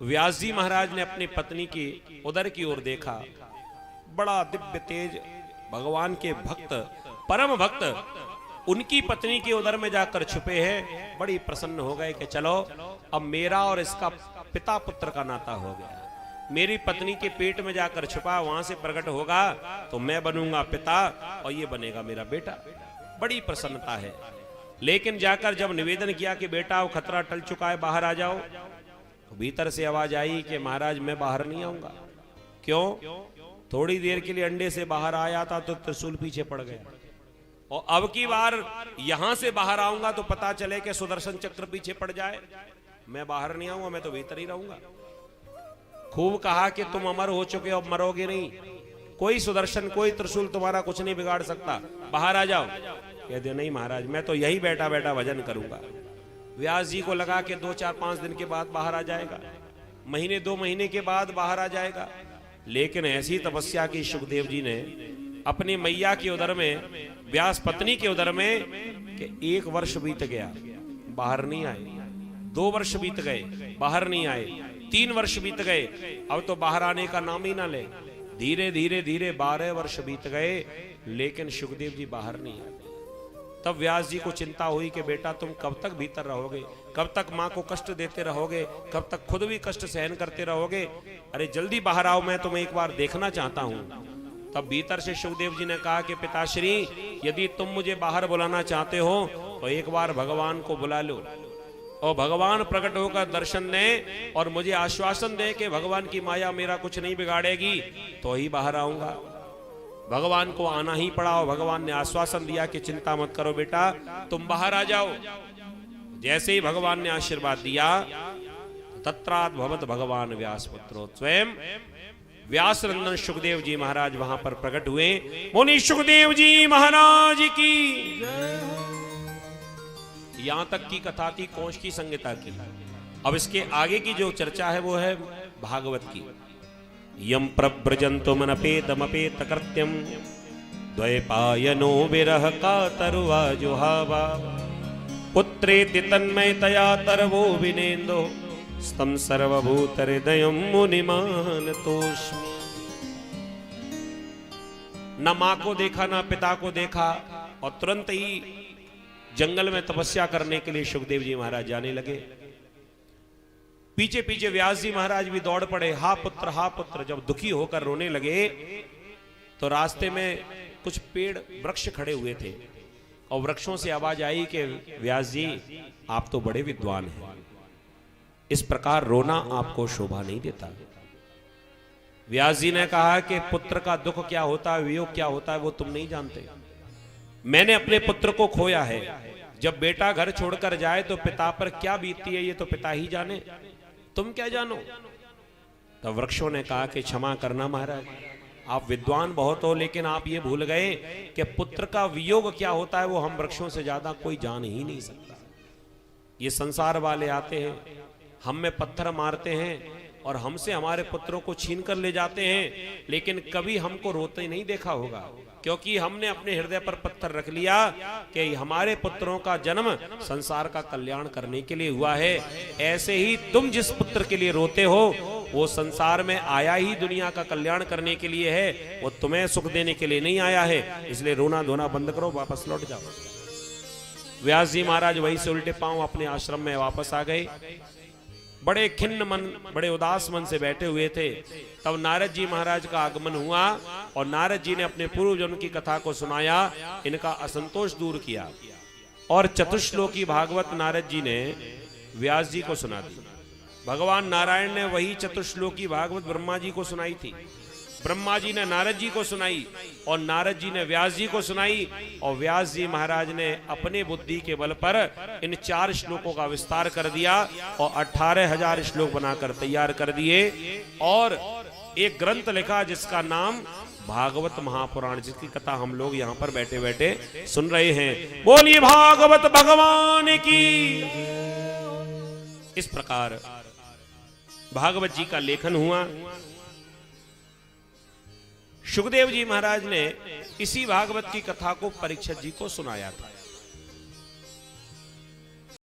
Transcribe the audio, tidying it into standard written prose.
व्यास जी महाराज ने अपनी पत्नी की उदर की ओर देखा। बड़ा दिव्य तेज भगवान के भक्त, परम भक्त उनकी पत्नी के उदर में जाकर छुपे हैं। बड़ी प्रसन्न हो गए कि चलो अब मेरा और इसका पिता पुत्र का नाता हो गया। मेरी पत्नी के पेट में जाकर छुपा, वहां से प्रकट होगा तो मैं बनूंगा पिता और ये बनेगा मेरा बेटा। बड़ी प्रसन्नता है। लेकिन जाकर जब निवेदन किया कि बेटा वो खतरा टल चुका है, बाहर आ जाओ, तो भीतर से आवाज आई कि महाराज मैं बाहर नहीं आऊंगा। क्यों? थोड़ी देर के लिए अंडे से बाहर आया था तो त्रिशूल पीछे पड़ गया, और अब की बार यहां से बाहर आऊंगा तो पता चले कि सुदर्शन चक्र पीछे पड़ जाए। मैं बाहर नहीं आऊंगा, मैं तो भीतर ही रहूंगा। खूब कहा कि तुम अमर हो चुके हो, अब मरोगे नहीं, कोई सुदर्शन कोई त्रिशूल तुम्हारा कुछ नहीं बिगाड़ सकता, बाहर आ जाओ। कहते नहीं महाराज मैं तो यही बैठा बैठा भजन करूंगा। व्यास जी को लगा कि 2-4-5 दिन के बाद बाहर आ जाएगा, महीने 2 महीने के बाद बाहर आ जाएगा। लेकिन ऐसी तपस्या की सुखदेव जी ने अपनी मैया के उदर में, व्यास पत्नी के उदर में, कि 1 वर्ष बीत गया बाहर नहीं आए, 2 वर्ष बीत गए बाहर नहीं आए, 3 वर्ष बीत गए, अब तो बाहर आने का नाम ही ना ले। धीरे धीरे धीरे 12 वर्ष बीत गए, लेकिन सुखदेव जी बाहर नहीं आए। तब व्यास जी को चिंता हुई कि बेटा तुम कब तक भीतर रहोगे, कब तक माँ को कष्ट देते रहोगे, कब तक खुद भी कष्ट सहन करते रहोगे। अरे जल्दी बाहर आओ, मैं तुम्हें एक बार देखना चाहता हूँ। तब भीतर से सुखदेव जी ने कहा कि पिताश्री यदि तुम मुझे बाहर बुलाना चाहते हो तो एक बार भगवान को बुला लो, और भगवान प्रकट होकर दर्शन दे और मुझे आश्वासन दे कि भगवान की माया मेरा कुछ नहीं बिगाड़ेगी, तो ही बाहर आऊंगा। भगवान को आना ही पड़ा, और भगवान ने आश्वासन दिया कि चिंता मत करो बेटा, तुम बाहर आ जाओ। जैसे ही भगवान ने आशीर्वाद दिया, तत्रात् भवत भगवान व्यास पुत्रो स्वयं व्यास नंदन सुखदेव जी महाराज वहां पर प्रकट हुए। मुनि सुखदेव जी महाराज की। यहां तक की कथा थी कौश की संहिता की। अब इसके आगे की जो चर्चा है वो है भागवत की। यम प्रव्रजन्तुमनपेतमपेत कृत्यम द्वैपायनो विरह कातरुवा जुहावा पुत्रेति तन्मयतया तरवो विनेन्दो स्तम सर्वभूत हृदयं मुनिमानतोऽस्मि। न मां को देखा न पिता को देखा, और तुरंत ही जंगल में तपस्या करने के लिए सुखदेव जी महाराज जाने लगे। पीछे पीछे व्यास जी महाराज भी दौड़ पड़े, हा पुत्र हा पुत्र। जब दुखी होकर रोने लगे तो रास्ते में कुछ पेड़ वृक्ष खड़े हुए थे, और वृक्षों से आवाज आई कि व्यास जी आप तो बड़े विद्वान हैं, इस प्रकार रोना आपको शोभा नहीं देता। व्यास जी ने कहा कि पुत्र का दुख क्या होता है, वियोग क्या होता है, वो तुम नहीं जानते। मैंने अपने पुत्र को खोया है। जब बेटा घर छोड़कर जाए तो पिता पर क्या बीतती है ये तो पिता ही जाने, तुम क्या जानो। तब वृक्षों ने कहा कि क्षमा करना महाराज, आप विद्वान बहुत हो, लेकिन आप ये भूल गए कि पुत्र का वियोग क्या होता है वो हम वृक्षों से ज्यादा कोई जान ही नहीं सकता। ये संसार वाले आते हैं, हम में पत्थर मारते हैं और हमसे हमारे पुत्रों को छीन कर ले जाते हैं, लेकिन कभी हमको रोते नहीं देखा होगा, क्योंकि हमने अपने हृदय पर पत्थर रख लिया कि हमारे पुत्रों का जन्म संसार का कल्याण करने के लिए हुआ है। ऐसे ही तुम जिस पुत्र के लिए रोते हो वो संसार में आया ही दुनिया का कल्याण करने के लिए है, वो तुम्हें सुख देने के लिए नहीं आया है। इसलिए रोना धोना बंद करो, वापस लौट जाओ। व्यास जी महाराज वहीं से उल्टे पांव अपने आश्रम में वापस आ गए। बड़े खिन्न मन, बड़े उदास मन से बैठे हुए थे। तब नारद जी महाराज का आगमन हुआ, और नारद जी ने अपने पूर्वजन्म की कथा को सुनाया, इनका असंतोष दूर किया, और चतुश्लोकी भागवत नारद जी ने व्यास जी को सुना दी। भगवान नारायण ने वही चतुश्लोकी भागवत ब्रह्मा जी को सुनाई थी, ब्रह्मा जी ने नारद जी को सुनाई, और नारद जी ने व्यास जी को सुनाई, और व्यास जी महाराज ने अपने बुद्धि के बल पर इन 4 श्लोकों का विस्तार कर दिया, और 18,000 श्लोक बनाकर तैयार कर दिए, और एक ग्रंथ लिखा जिसका नाम भागवत महापुराण, जिसकी कथा हम लोग यहाँ पर बैठे बैठे सुन रहे हैं। बोलिए भागवत भगवान की। इस प्रकार भागवत जी का लेखन हुआ। सुखदेव जी महाराज ने इसी भागवत की कथा को परीक्षित जी को सुनाया था।